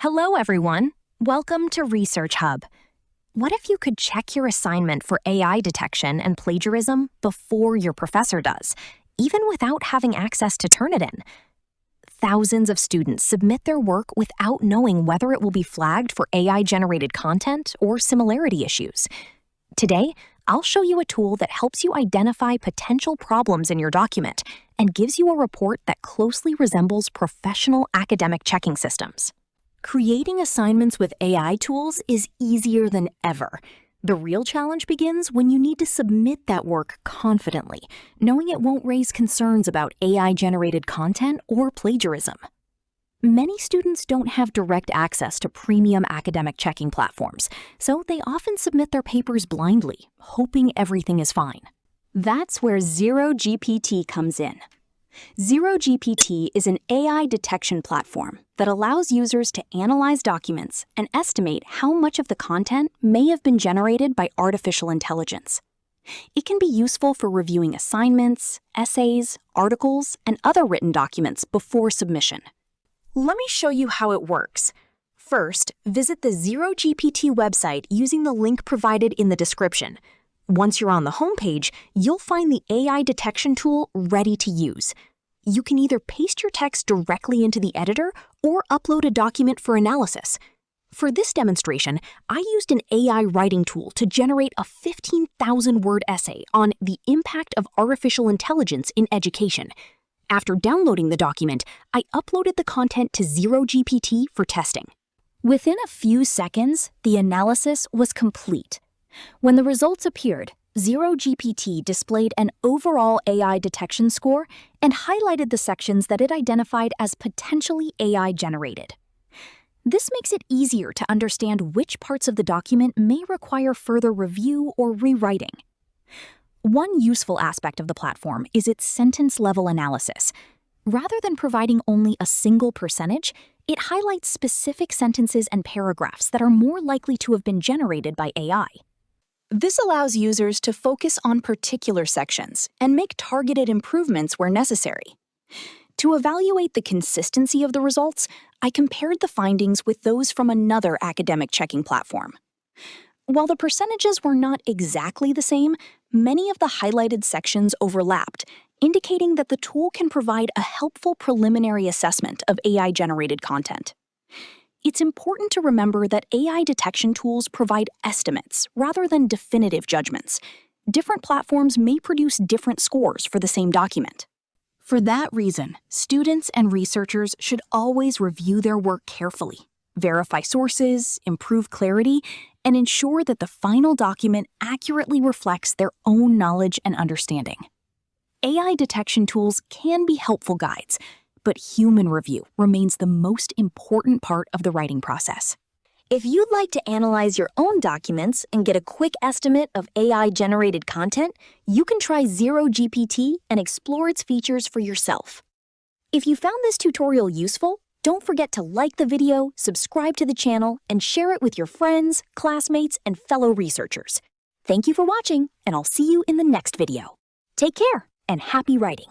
Hello, everyone. Welcome to Research Hub. What if you could check your assignment for AI detection and plagiarism before your professor does, even without having access to Turnitin? Thousands of students submit their work without knowing whether it will be flagged for AI-generated content or similarity issues. Today, I'll show you a tool that helps you identify potential problems in your document and gives you a report that closely resembles professional academic checking systems. Creating assignments with AI tools is easier than ever. The real challenge begins when you need to submit that work confidently, knowing it won't raise concerns about AI-generated content or plagiarism. Many students don't have direct access to premium academic checking platforms, so they often submit their papers blindly, hoping everything is fine. That's where ZeroGPT comes in. ZeroGPT is an AI detection platform that allows users to analyze documents and estimate how much of the content may have been generated by artificial intelligence. It can be useful for reviewing assignments, essays, articles, and other written documents before submission. Let me show you how it works. First, visit the ZeroGPT website using the link provided in the description. Once you're on the homepage, you'll find the AI detection tool ready to use. You can either paste your text directly into the editor or upload a document for analysis. For this demonstration, I used an AI writing tool to generate a 15,000-word essay on the impact of artificial intelligence in education. After downloading the document, I uploaded the content to ZeroGPT for testing. Within a few seconds, the analysis was complete. When the results appeared, ZeroGPT displayed an overall AI detection score and highlighted the sections that it identified as potentially AI-generated. This makes it easier to understand which parts of the document may require further review or rewriting. One useful aspect of the platform is its sentence-level analysis. Rather than providing only a single percentage, it highlights specific sentences and paragraphs that are more likely to have been generated by AI. This allows users to focus on particular sections and make targeted improvements where necessary. To evaluate the consistency of the results, I compared the findings with those from another academic checking platform. While the percentages were not exactly the same, many of the highlighted sections overlapped, indicating that the tool can provide a helpful preliminary assessment of AI-generated content. It's important to remember that AI detection tools provide estimates rather than definitive judgments. Different platforms may produce different scores for the same document. For that reason, students and researchers should always review their work carefully, verify sources, improve clarity, and ensure that the final document accurately reflects their own knowledge and understanding. AI detection tools can be helpful guides, but human review remains the most important part of the writing process. If you'd like to analyze your own documents and get a quick estimate of AI-generated content, you can try ZeroGPT and explore its features for yourself. If you found this tutorial useful, don't forget to like the video, subscribe to the channel, and share it with your friends, classmates, and fellow researchers. Thank you for watching, and I'll see you in the next video. Take care, and happy writing!